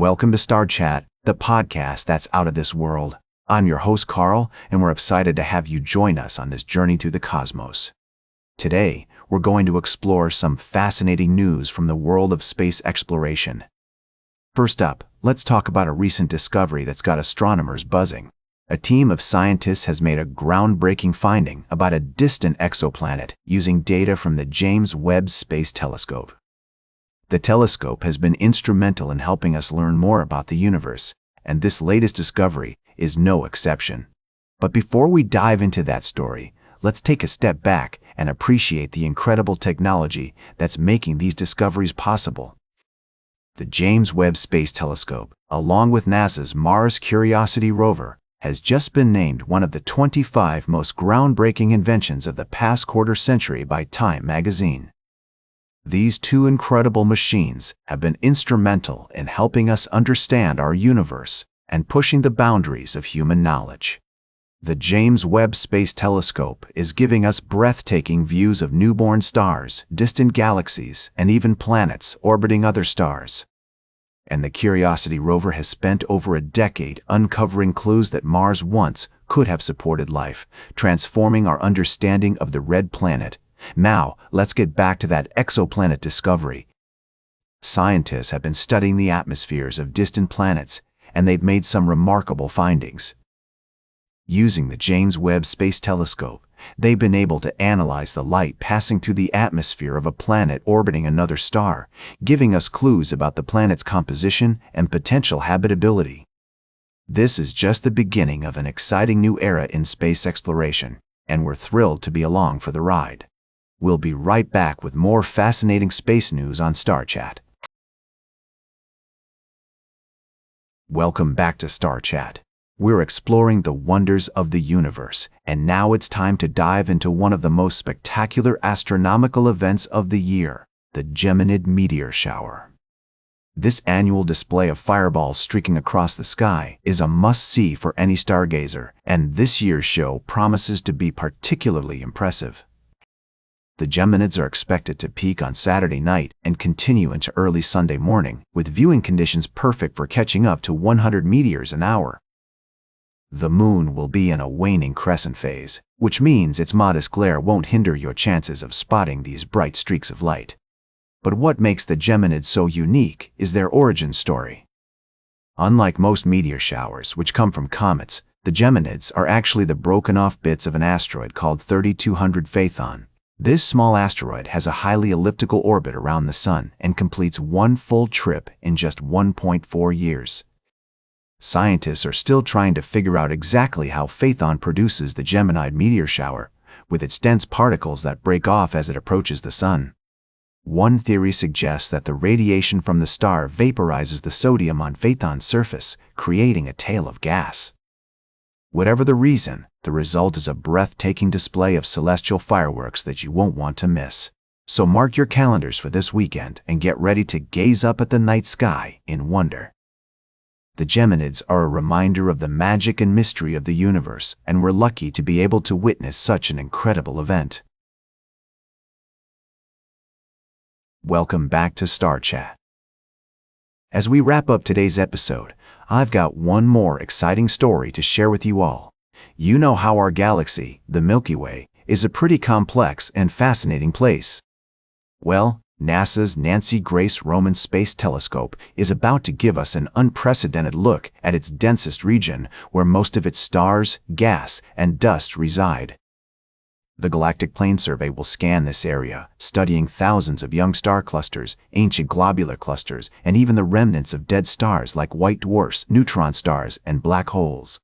Welcome to Star Chat, the podcast that's out of this world. I'm your host, Carl, and we're excited to have you join us on this journey through the cosmos. Today, we're going to explore some fascinating news from the world of space exploration. First up, let's talk about a recent discovery that's got astronomers buzzing. A team of scientists has made a groundbreaking finding about a distant exoplanet using data from the James Webb Space Telescope. The telescope has been instrumental in helping us learn more about the universe, and this latest discovery is no exception. But before we dive into that story, let's take a step back and appreciate the incredible technology that's making these discoveries possible. The James Webb Space Telescope, along with NASA's Mars Curiosity rover, has just been named one of the 25 most groundbreaking inventions of the past quarter century by Time magazine. These two incredible machines have been instrumental in helping us understand our universe and pushing the boundaries of human knowledge. The James Webb Space Telescope is giving us breathtaking views of newborn stars, distant galaxies, and even planets orbiting other stars. And the Curiosity rover has spent over a decade uncovering clues that Mars once could have supported life, transforming our understanding of the red planet. Now, let's get back to that exoplanet discovery. Scientists have been studying the atmospheres of distant planets, and they've made some remarkable findings. Using the James Webb Space Telescope, they've been able to analyze the light passing through the atmosphere of a planet orbiting another star, giving us clues about the planet's composition and potential habitability. This is just the beginning of an exciting new era in space exploration, and we're thrilled to be along for the ride. We'll be right back with more fascinating space news on Star Chat. Welcome back to Star Chat. We're exploring the wonders of the universe, and now it's time to dive into one of the most spectacular astronomical events of the year, the Geminid meteor shower. This annual display of fireballs streaking across the sky is a must-see for any stargazer, and this year's show promises to be particularly impressive. The Geminids are expected to peak on Saturday night and continue into early Sunday morning, with viewing conditions perfect for catching up to 100 meteors an hour. The moon will be in a waning crescent phase, which means its modest glare won't hinder your chances of spotting these bright streaks of light. But what makes the Geminids so unique is their origin story. Unlike most meteor showers, which come from comets, the Geminids are actually the broken-off bits of an asteroid called 3200 Phaethon. This small asteroid has a highly elliptical orbit around the Sun and completes one full trip in just 1.4 years. Scientists are still trying to figure out exactly how Phaethon produces the Geminid meteor shower, with its dense particles that break off as it approaches the Sun. One theory suggests that the radiation from the star vaporizes the sodium on Phaethon's surface, creating a tail of gas. Whatever the reason, the result is a breathtaking display of celestial fireworks that you won't want to miss. So mark your calendars for this weekend and get ready to gaze up at the night sky in wonder. The Geminids are a reminder of the magic and mystery of the universe, and we're lucky to be able to witness such an incredible event. Welcome back to Star Chat. As we wrap up today's episode, I've got one more exciting story to share with you all. You know how our galaxy, the Milky Way, is a pretty complex and fascinating place. Well, NASA's Nancy Grace Roman Space Telescope is about to give us an unprecedented look at its densest region, where most of its stars, gas, and dust reside. The Galactic Plane Survey will scan this area, studying thousands of young star clusters, ancient globular clusters, and even the remnants of dead stars like white dwarfs, neutron stars, and black holes.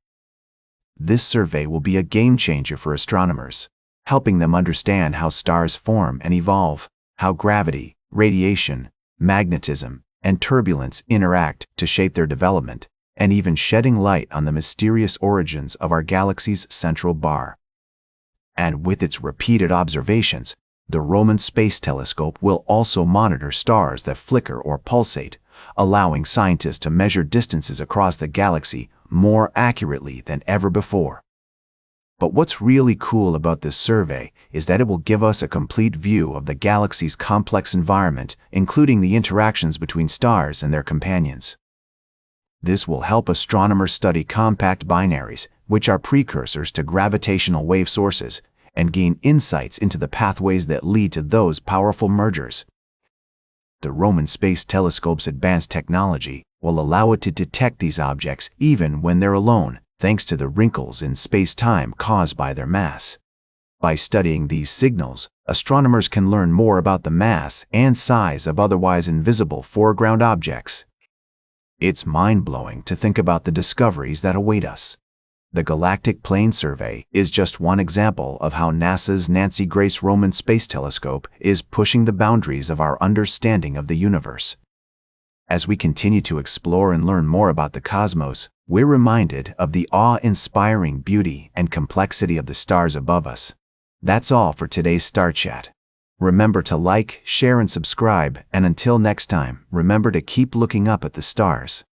This survey will be a game-changer for astronomers, helping them understand how stars form and evolve, how gravity, radiation, magnetism, and turbulence interact to shape their development, and even shedding light on the mysterious origins of our galaxy's central bar. And with its repeated observations, the Roman Space Telescope will also monitor stars that flicker or pulsate, allowing scientists to measure distances across the galaxy more accurately than ever before. But what's really cool about this survey is that it will give us a complete view of the galaxy's complex environment, including the interactions between stars and their companions. This will help astronomers study compact binaries, which are precursors to gravitational wave sources, and gain insights into the pathways that lead to those powerful mergers. The Roman Space Telescope's advanced technology will allow it to detect these objects even when they're alone, thanks to the wrinkles in space-time caused by their mass. By studying these signals, astronomers can learn more about the mass and size of otherwise invisible foreground objects. It's mind-blowing to think about the discoveries that await us. The Galactic Plane Survey is just one example of how NASA's Nancy Grace Roman Space Telescope is pushing the boundaries of our understanding of the universe. As we continue to explore and learn more about the cosmos, we're reminded of the awe-inspiring beauty and complexity of the stars above us. That's all for today's Star Chat. Remember to like, share, and subscribe, and until next time, remember to keep looking up at the stars.